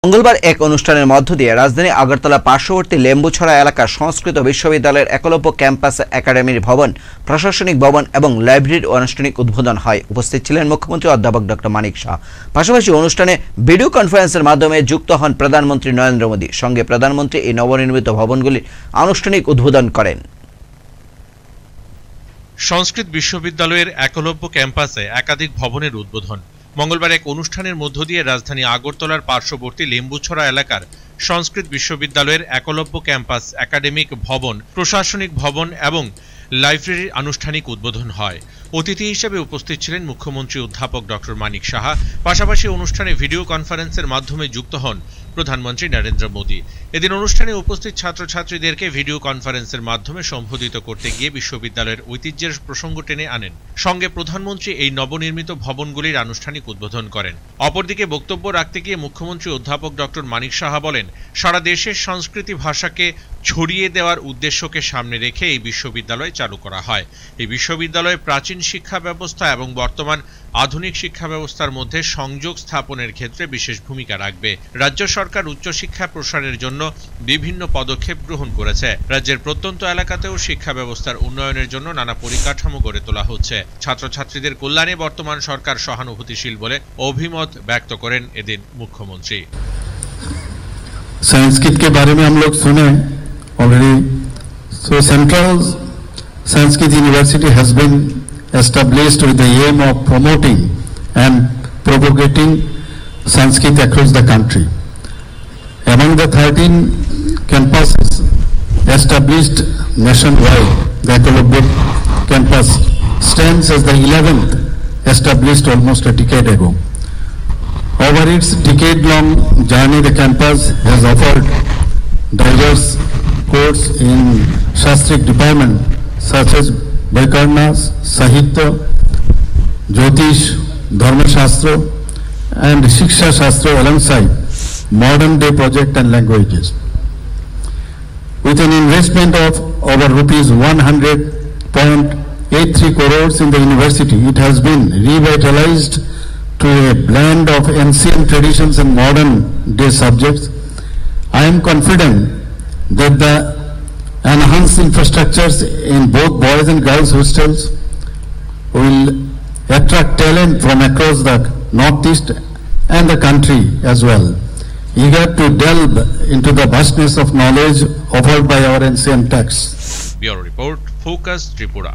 মঙ্গলবার এক অনুষ্ঠানের মধ্য দিয়ে রাজধানী আগরতলা পার্শ্ববর্তী লেম্বুছড়া এলাকার সংস্কৃত বিশ্ববিদ্যালয়ের একলব্য ক্যাম্পাস একাডেমির ভবন, প্রশাসনিক ভবন এবং লাইব্রেরির আনুষ্ঠানিক উদ্বোধন হয়। উপস্থিত ছিলেন মুখ্যমন্ত্রী অধ্যাপক ডক্টর মানিক শাহ। পাশাপাশি অনুষ্ঠানে ভিডিও কনফারেন্সের মাধ্যমে যুক্ত হন প্রধানমন্ত্রী নরেন্দ্র মোদী। সঙ্গে প্রধানমন্ত্রী এই নবনির্মিত ভবনগুলির আনুষ্ঠানিক উদ্বোধন করেন। সংস্কৃত বিশ্ববিদ্যালয়ের একলব্য ক্যাম্পাসে একাধিক ভবনের উদ্বোধন মঙ্গলবার এক অনুষ্ঠানের মধ্য দিয়ে রাজধানী আগরতলার পার্শ্ববর্তী লেম্বুছড়া এলাকার সংস্কৃত বিশ্ববিদ্যালয়ের একলব্য ক্যাম্পাস একাডেমিক ভবন, প্রশাসনিক ভবন এবং লাইব্রেরির আনুষ্ঠানিক উদ্বোধন হয়। অতিথি হিসেবে উপস্থিত ছিলেন মুখ্যমন্ত্রী অধ্যাপক ডক্টর মানিক সাহা। পাশাপাশি অনুষ্ঠানে ভিডিও কনফারেন্সের মাধ্যমে যুক্ত হন প্রধানমন্ত্রী নরেন্দ্র মোদী। এদিন অনুষ্ঠানে উপস্থিত ছাত্রছাত্রীদেরকে ভিডিও কনফারেন্সের মাধ্যমে সম্বোধিত করতে গিয়ে বিশ্ববিদ্যালয়ের ঐতিহ্যের প্রসঙ্গ টেনে আনেন। সঙ্গে প্রধানমন্ত্রী এই নবনির্মিত ভবনগুলির আনুষ্ঠানিক উদ্বোধন করেন। অপরদিকে বক্তব্য রাখতে গিয়ে মুখ্যমন্ত্রী অধ্যাপক ডক্টর মানিক সাহা বলেন, সারা দেশের সংস্কৃতি ভাষাকে ছড়িয়ে দেওয়ার উদ্দেশ্যকে সামনে রেখে এই বিশ্ববিদ্যালয় চালু করা হয়। এই বিশ্ববিদ্যালয়ে প্রাচীন শিক্ষা ব্যবস্থা এবং বর্তমান আধুনিক শিক্ষা ব্যবস্থার মধ্যে সংযোগ স্থাপনের ক্ষেত্রে বিশেষ ভূমিকা রাখবে। রাজ্য সরকার উচ্চশিক্ষা প্রসারের জন্য বিভিন্ন পদক্ষেপ গ্রহণ করেছে। রাজ্যের প্রত্যন্ত এলাকাতেও শিক্ষা ব্যবস্থার উন্নয়নের জন্য নানা পরিকাঠামো গড়ে তোলা হচ্ছে। ছাত্রছাত্রীদের কল্যাণে বর্তমান সরকার সহানুভূতিশীল বলে অভিমত ব্যক্ত করেন এদিন মুখ্যমন্ত্রী। संस्कृत के बारे में हम लोग सुने already. So central Sanskrit university has been established with the aim of promoting and propagating Sanskrit across the country. Among the 13 campuses established nationwide, the Eklavya campus stands as the 11th, established almost a decade ago. Over its decade-long journey, the campus has offered diverse courses in Shastric department such as Vaikarna, Sahitya, Jyotish, Dharma Shastra and Shiksha Shastra alongside modern day project and languages. With an investment of over rupees 100.83 crores in the university, it has been revitalized to a blend of ancient traditions and modern day subjects. I am confident that the enhanced infrastructures in both boys and girls hostels will attract talent from across the northeast and the country as well, eager to delve into the vastness of knowledge offered by our ancient texts. Bureau Report, Focus Tripura.